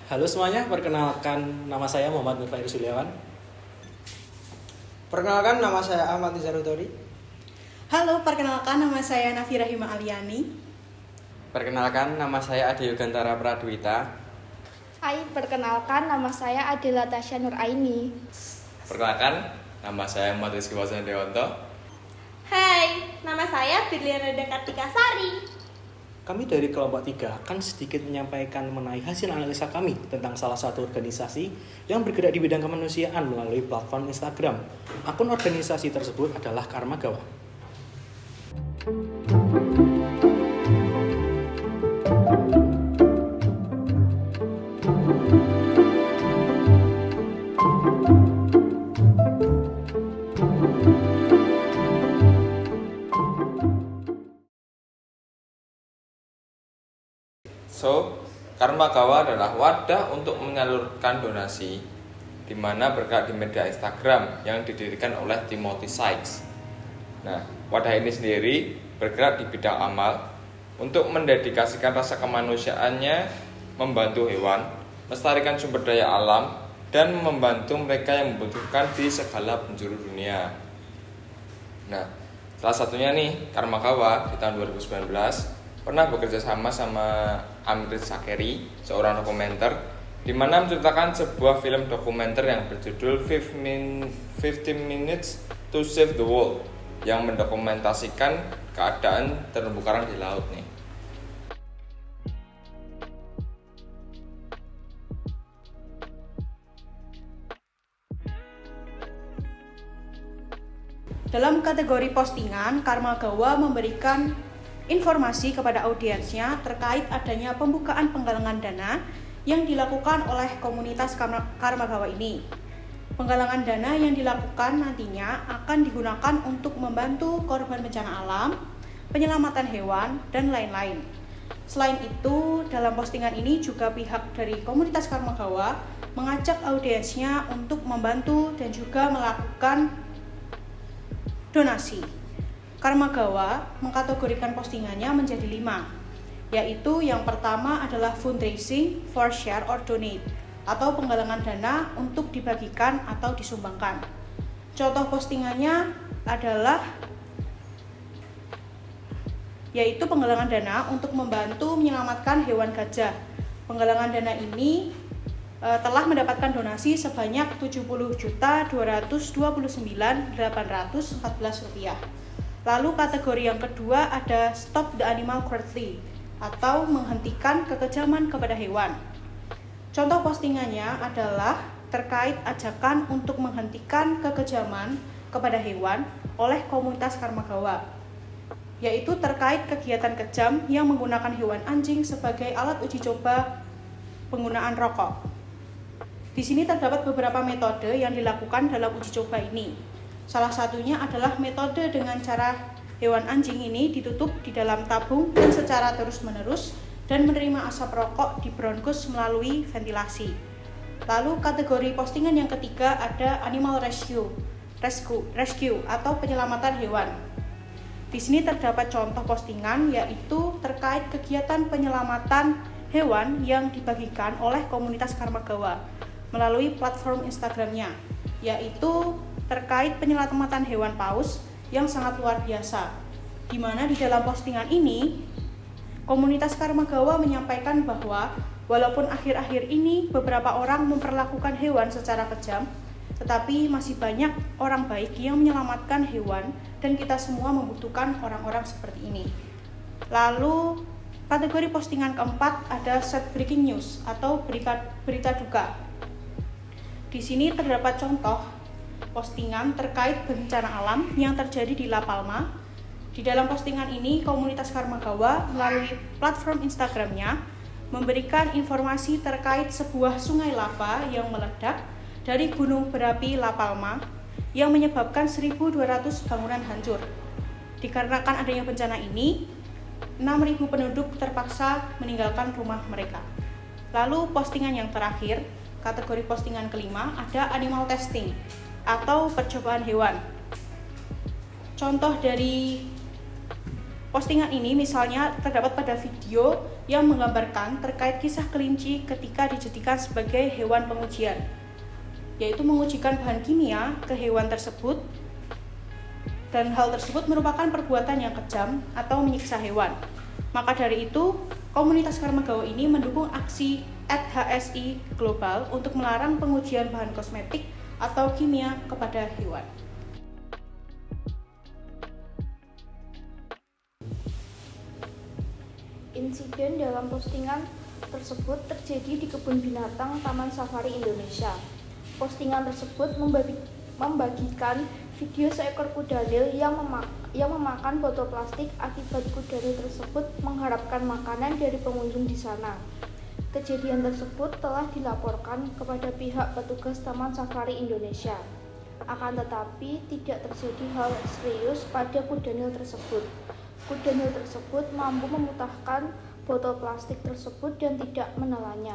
Halo semuanya, perkenalkan nama saya Muhammad Nur Fair Suliawan. Perkenalkan, nama saya Ahmad Izarutori. Halo, perkenalkan nama saya Nafi Rahima Aliani. Perkenalkan, nama saya Ade Yugantara Pradwita. Hai, perkenalkan nama saya Adela Tasya Nur Aini. Perkenalkan, nama saya Muhammad Rizky Wasan Dewanto. Hai, nama saya Firliana Kartika Sari. Kami dari kelompok 3 akan sedikit menyampaikan mengenai hasil analisa kami tentang salah satu organisasi yang bergerak di bidang kemanusiaan melalui platform Instagram. Akun organisasi tersebut adalah Karmagawa. Karmagawa adalah wadah untuk menyalurkan donasi di mana bergerak di media Instagram yang didirikan oleh Timothy Sykes. Nah, wadah ini sendiri bergerak di bidang amal untuk mendedikasikan rasa kemanusiaannya, membantu hewan, melestarikan sumber daya alam, dan membantu mereka yang membutuhkan di segala penjuru dunia. Nah, salah satunya nih Karmagawa di tahun 2019 pernah bekerja sama Amrit Sakeri, seorang dokumenter, di mana menceritakan sebuah film dokumenter yang berjudul 15 Minutes to Save the World yang mendokumentasikan keadaan terumbu karang di laut nih. Dalam kategori postingan, Karmagawa memberikan informasi kepada audiensnya terkait adanya pembukaan penggalangan dana yang dilakukan oleh komunitas Karmagawa ini. Penggalangan dana yang dilakukan nantinya akan digunakan untuk membantu korban bencana alam, penyelamatan hewan, dan lain-lain. Selain itu, dalam postingan ini juga pihak dari komunitas Karmagawa mengajak audiensnya untuk membantu dan juga melakukan donasi. Karmagawa mengkategorikan postingannya menjadi 5, yaitu yang pertama adalah fundraising for share or donate, atau penggalangan dana untuk dibagikan atau disumbangkan. Contoh postingannya adalah yaitu penggalangan dana untuk membantu menyelamatkan hewan gajah. Penggalangan dana ini telah mendapatkan donasi sebanyak Rp70.229.814. Lalu kategori yang kedua ada Stop the Animal Cruelty atau menghentikan kekejaman kepada hewan. Contoh postingannya adalah terkait ajakan untuk menghentikan kekejaman kepada hewan oleh komunitas Karmagawa, yaitu terkait kegiatan kejam yang menggunakan hewan anjing sebagai alat uji coba penggunaan rokok. Di sini terdapat beberapa metode yang dilakukan dalam uji coba ini. Salah satunya adalah metode dengan cara hewan anjing ini ditutup di dalam tabung dan secara terus-menerus dan menerima asap rokok di bronkus melalui ventilasi. Lalu kategori postingan yang ketiga ada animal rescue atau penyelamatan hewan. Di sini terdapat contoh postingan yaitu terkait kegiatan penyelamatan hewan yang dibagikan oleh komunitas Karmagawa melalui platform Instagramnya, yaitu terkait penyelamatan hewan paus yang sangat luar biasa, di mana di dalam postingan ini komunitas Karmagawa menyampaikan bahwa walaupun akhir-akhir ini beberapa orang memperlakukan hewan secara kejam, tetapi masih banyak orang baik yang menyelamatkan hewan dan kita semua membutuhkan orang-orang seperti ini. Lalu kategori postingan keempat ada sad breaking news atau berita duka. Di sini terdapat contoh postingan terkait bencana alam yang terjadi di La Palma. Di dalam postingan ini, komunitas Karmagawa melalui platform Instagramnya memberikan informasi terkait sebuah sungai lava yang meledak dari gunung berapi La Palma yang menyebabkan 1.200 bangunan hancur. Dikarenakan adanya bencana ini, 6.000 penduduk terpaksa meninggalkan rumah mereka. Lalu postingan yang terakhir, kategori postingan kelima ada animal testing atau percobaan hewan. Contoh dari Postingan ini misalnya terdapat pada video yang menggambarkan terkait kisah kelinci ketika dijadikan sebagai hewan pengujian, yaitu mengujikan bahan kimia ke hewan tersebut, dan hal tersebut merupakan perbuatan yang kejam atau menyiksa hewan. Maka dari itu, komunitas Karmagawa ini mendukung aksi @HSI Global untuk melarang pengujian bahan kosmetik atau kimia kepada hewan. Insiden dalam postingan tersebut terjadi di kebun binatang Taman Safari Indonesia. Postingan tersebut membagikan video seekor kudanil yang memakan botol plastik akibat kudanil tersebut mengharapkan makanan dari pengunjung di sana. Kejadian tersebut telah dilaporkan kepada pihak petugas Taman Safari Indonesia. Akan tetapi tidak terjadi hal serius pada kudanil tersebut. Kudanil tersebut mampu memutahkan botol plastik tersebut dan tidak menelannya.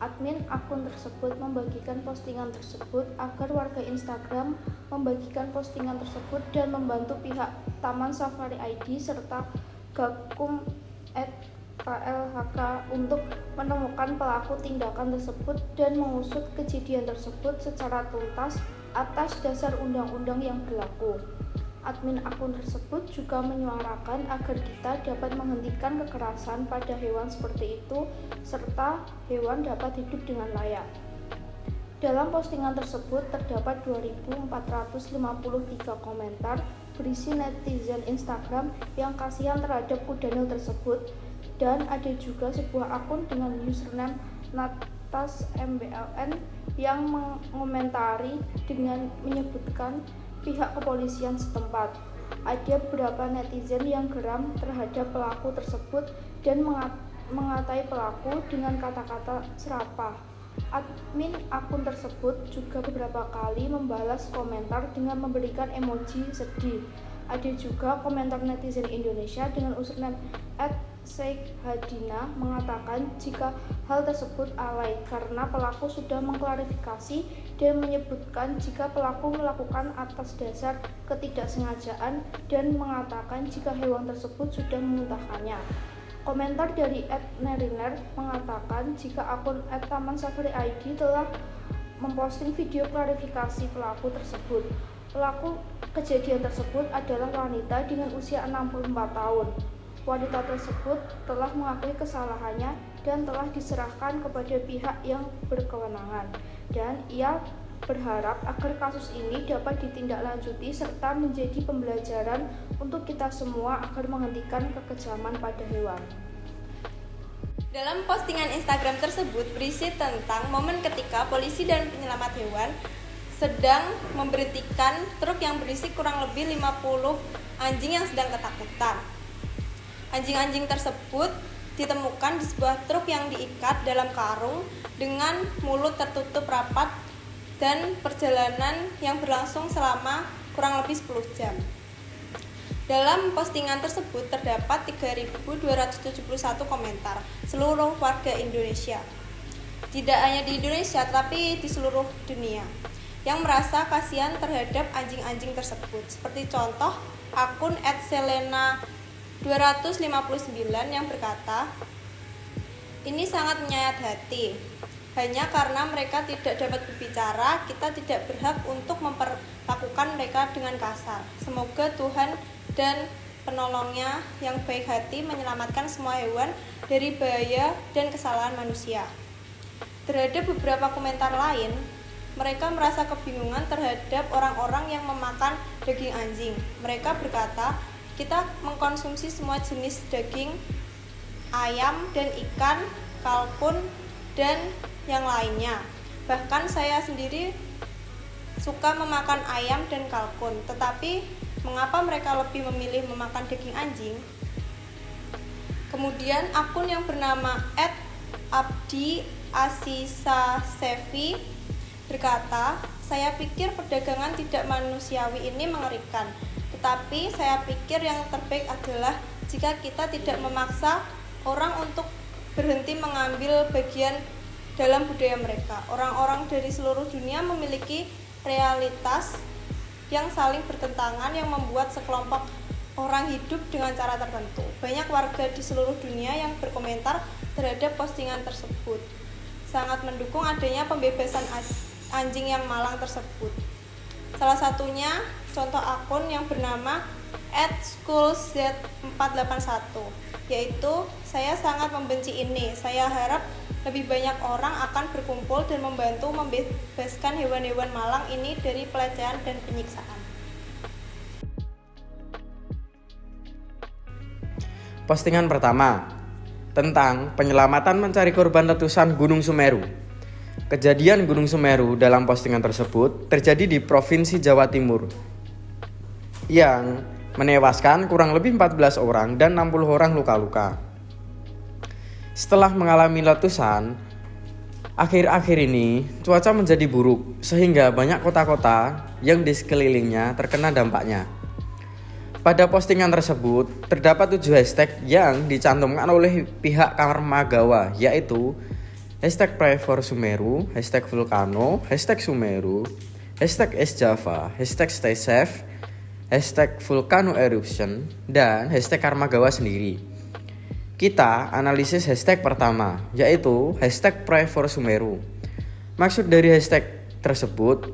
Admin akun tersebut membagikan postingan tersebut agar warga Instagram membagikan postingan tersebut dan membantu pihak Taman Safari ID serta Gakum @KLHK untuk menemukan pelaku tindakan tersebut dan mengusut kejadian tersebut secara tuntas atas dasar undang-undang yang berlaku. Admin akun tersebut juga menyuarakan agar kita dapat menghentikan kekerasan pada hewan seperti itu serta hewan dapat hidup dengan layak. Dalam postingan tersebut terdapat 2.453 komentar berisi netizen Instagram yang kasihan terhadap kudanil tersebut, dan ada juga sebuah akun dengan username natasmbln yang mengomentari dengan menyebutkan pihak kepolisian setempat. Ada beberapa netizen yang geram terhadap pelaku tersebut dan mengatai pelaku dengan kata-kata serapah. Admin akun tersebut juga beberapa kali membalas komentar dengan memberikan emoji sedih. Ada juga komentar netizen Indonesia dengan username @Sheikh_Hadina mengatakan jika hal tersebut alay karena pelaku sudah mengklarifikasi dan menyebutkan jika pelaku melakukan atas dasar ketidaksengajaan dan mengatakan jika hewan tersebut sudah memuntahkannya. Komentar dari @neriner mengatakan jika akun @Taman Safari ID telah memposting video klarifikasi pelaku tersebut. Pelaku kejadian tersebut adalah wanita dengan usia 64 tahun. Wanita tersebut telah mengakui kesalahannya dan telah diserahkan kepada pihak yang berkewenangan, dan ia berharap agar kasus ini dapat ditindaklanjuti serta menjadi pembelajaran untuk kita semua agar menghentikan kekejaman pada hewan. Dalam postingan Instagram tersebut berisi tentang momen ketika polisi dan penyelamat hewan sedang memberhentikan truk yang berisi kurang lebih 50 anjing yang sedang ketakutan. Anjing-anjing tersebut ditemukan di sebuah truk yang diikat dalam karung dengan mulut tertutup rapat dan perjalanan yang berlangsung selama kurang lebih 10 jam. Dalam postingan tersebut terdapat 3.271 komentar seluruh warga Indonesia. Tidak hanya di Indonesia tetapi di seluruh dunia yang merasa kasihan terhadap anjing-anjing tersebut. Seperti contoh akun @selena259 yang berkata, "Ini sangat menyayat hati. Hanya karena mereka tidak dapat berbicara, kita tidak berhak untuk memperlakukan mereka dengan kasar. Semoga Tuhan dan penolongnya yang baik hati menyelamatkan semua hewan dari bahaya dan kesalahan manusia." Terhadap beberapa komentar lain, mereka merasa kebingungan terhadap orang-orang yang memakan daging anjing. Mereka berkata, "Kita mengkonsumsi semua jenis daging, ayam dan ikan, kalkun, dan yang lainnya. Bahkan saya sendiri suka memakan ayam dan kalkun. Tetapi mengapa mereka lebih memilih memakan daging anjing?" Kemudian akun yang bernama @abdiasisasevi berkata, "Saya pikir perdagangan tidak manusiawi ini mengerikan. Tetapi saya pikir yang terbaik adalah jika kita tidak memaksa orang untuk berhenti mengambil bagian dalam budaya mereka. Orang-orang dari seluruh dunia memiliki realitas yang saling bertentangan yang membuat sekelompok orang hidup dengan cara tertentu. Banyak warga di seluruh dunia yang berkomentar terhadap postingan tersebut. Sangat mendukung adanya pembebasan anjing yang malang tersebut. Salah satunya contoh akun yang bernama @schoolz481, yaitu saya sangat membenci ini. Saya harap lebih banyak orang akan berkumpul dan membantu membebaskan hewan-hewan malang ini dari pelecehan dan penyiksaan. Postingan pertama tentang penyelamatan mencari korban letusan Gunung Semeru. Kejadian Gunung Semeru dalam postingan tersebut terjadi di Provinsi Jawa Timur yang menewaskan kurang lebih 14 orang dan 60 orang luka-luka. Setelah mengalami letusan, akhir-akhir ini cuaca menjadi buruk sehingga banyak kota-kota yang di sekelilingnya terkena dampaknya. Pada postingan tersebut terdapat 7 hashtag yang dicantumkan oleh pihak Karmagawa, yaitu hashtag Pray for Sumeru, hashtag Vulcano, hashtag Sumeru, hashtag Es-Java, hashtag Stay Safe, hashtag Vulcano Eruption, dan hashtag Karmagawa sendiri. Kita analisis hashtag pertama, yaitu hashtag Pray for Sumeru. Maksud dari hashtag tersebut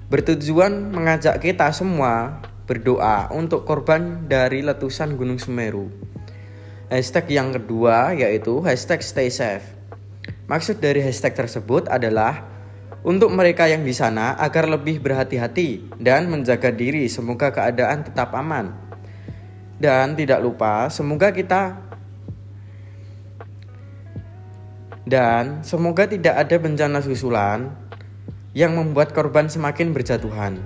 bertujuan mengajak kita semua berdoa untuk korban dari letusan Gunung Semeru. Hashtag yang kedua yaitu hashtag Stay Safe. Maksud dari hashtag tersebut adalah untuk mereka yang di sana agar lebih berhati-hati dan menjaga diri, semoga keadaan tetap aman. Dan tidak lupa semoga tidak ada bencana susulan yang membuat korban semakin berjatuhan.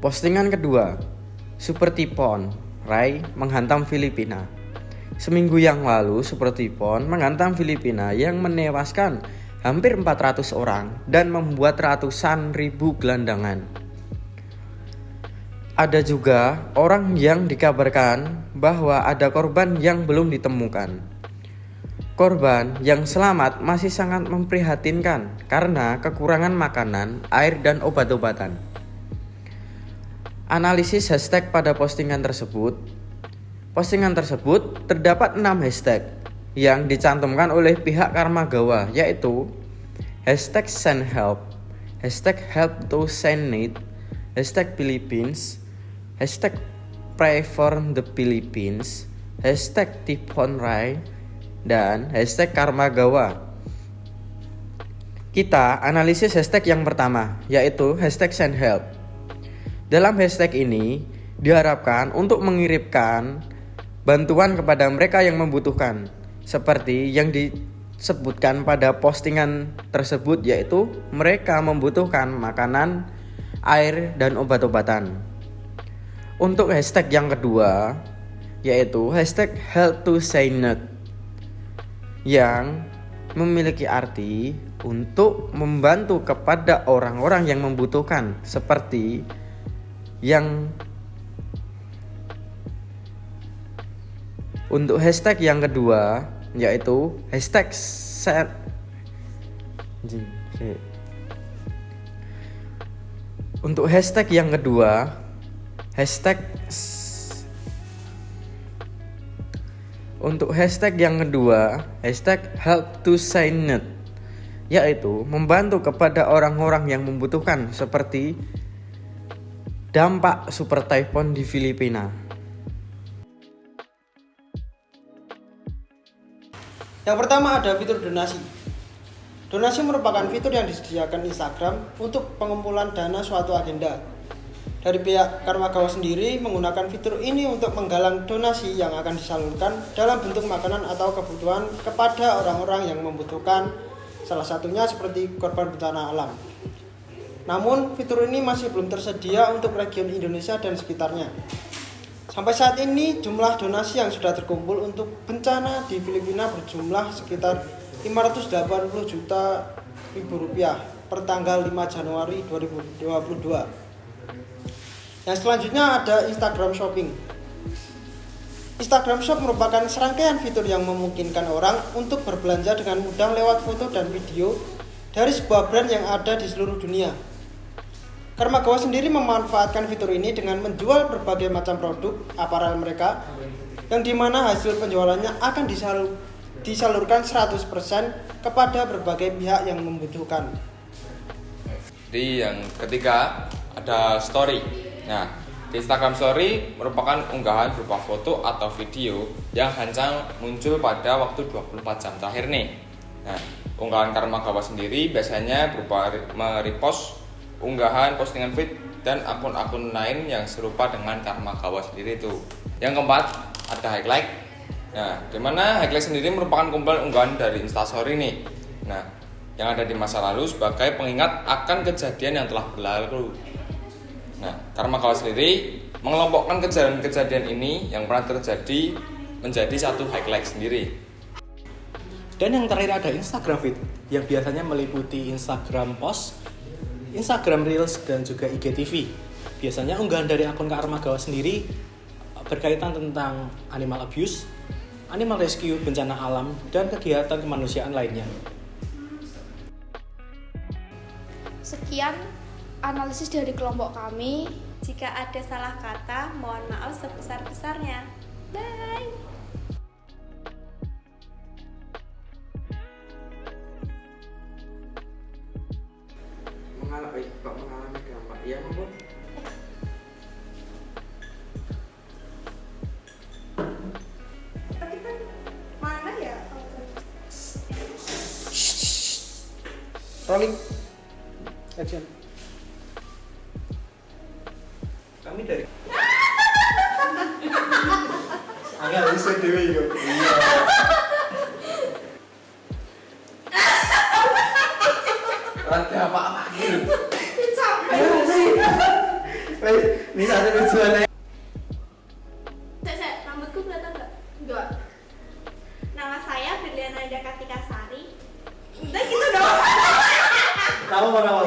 Postingan kedua, Super Typhoon Rai menghantam Filipina. Seminggu yang lalu Super Typhoon menghantam Filipina yang menewaskan hampir 400 orang dan membuat ratusan ribu gelandangan. Ada juga orang yang dikabarkan bahwa ada korban yang belum ditemukan. Korban yang selamat masih sangat memprihatinkan karena kekurangan makanan, air, dan obat-obatan. Analisis hashtag pada postingan tersebut. Postingan tersebut terdapat 6 hashtag yang dicantumkan oleh pihak Karmagawa, yaitu hashtag Send Help, hashtag Help to Send Need, hashtag Philippines, hashtag Pray for the Philippines, hashtag Typhoon Rai, dan hashtag Karmagawa. Kita analisis hashtag yang pertama, yaitu hashtag Send Help. Dalam hashtag ini diharapkan untuk mengirimkan bantuan kepada mereka yang membutuhkan, seperti yang disebutkan pada postingan tersebut, yaitu mereka membutuhkan makanan, air, dan obat-obatan. Untuk hashtag yang kedua, yaitu hashtag Help to Say Not, yang memiliki arti untuk membantu kepada orang-orang yang membutuhkan, seperti yang untuk hashtag yang kedua yaitu hashtag untuk hashtag yang kedua hashtag Help to Say Not, yaitu membantu kepada orang-orang yang membutuhkan, seperti dampak super typhoon di Filipina. Yang pertama ada fitur donasi. Donasi merupakan fitur yang disediakan Instagram untuk pengumpulan dana suatu agenda. Dari pihak Karmagawa sendiri menggunakan fitur ini untuk menggalang donasi yang akan disalurkan dalam bentuk makanan atau kebutuhan kepada orang-orang yang membutuhkan, salah satunya seperti korban bencana alam. Namun fitur ini masih belum tersedia untuk region Indonesia dan sekitarnya. Sampai saat ini jumlah donasi yang sudah terkumpul untuk bencana di Filipina berjumlah sekitar 580 juta rupiah per tanggal 5 Januari 2022. Yang selanjutnya ada Instagram Shopping. Instagram Shop merupakan serangkaian fitur yang memungkinkan orang untuk berbelanja dengan mudah lewat foto dan video dari sebuah brand yang ada di seluruh dunia. Karmagawa sendiri memanfaatkan fitur ini dengan menjual berbagai macam produk aparel mereka yang dimana hasil penjualannya akan disalurkan 100% kepada berbagai pihak yang membutuhkan. Di yang ketiga ada story. Nah, di Instagram Story merupakan unggahan berupa foto atau video yang hanya muncul pada waktu 24 jam terakhir nih. Nah, unggahan Karmagawa sendiri biasanya berupa merepost unggahan postingan feed dan akun-akun lain yang serupa dengan Karmagawa sendiri itu. Yang keempat ada highlight. Nah, di mana highlight sendiri merupakan kumpulan unggahan dari Instastory nih. Nah, yang ada di masa lalu sebagai pengingat akan kejadian yang telah berlalu. Nah, Karmagawa sendiri mengelompokkan kejadian-kejadian ini yang pernah terjadi menjadi satu highlight sendiri. Dan yang terakhir ada Instagram Feed yang biasanya meliputi Instagram Post, Instagram Reels, dan juga IGTV. Biasanya unggahan dari akun Karmagawa sendiri berkaitan tentang animal abuse, animal rescue, bencana alam, dan kegiatan kemanusiaan lainnya. Sekian analisis dari kelompok kami. Jika ada salah kata, mohon maaf sebesar-besarnya. Bye. Mengalami dampak ya Bu. Mana ya? Rolling. Action. Kami dari agak bisa dewe yo. Rada apa gitu. Ini ada tujuannya. Cek, rambutku kelihatan nggak? Enggak. Nama saya Berliana Ida Kartika Sari. Udah gitu dong. Kamu mana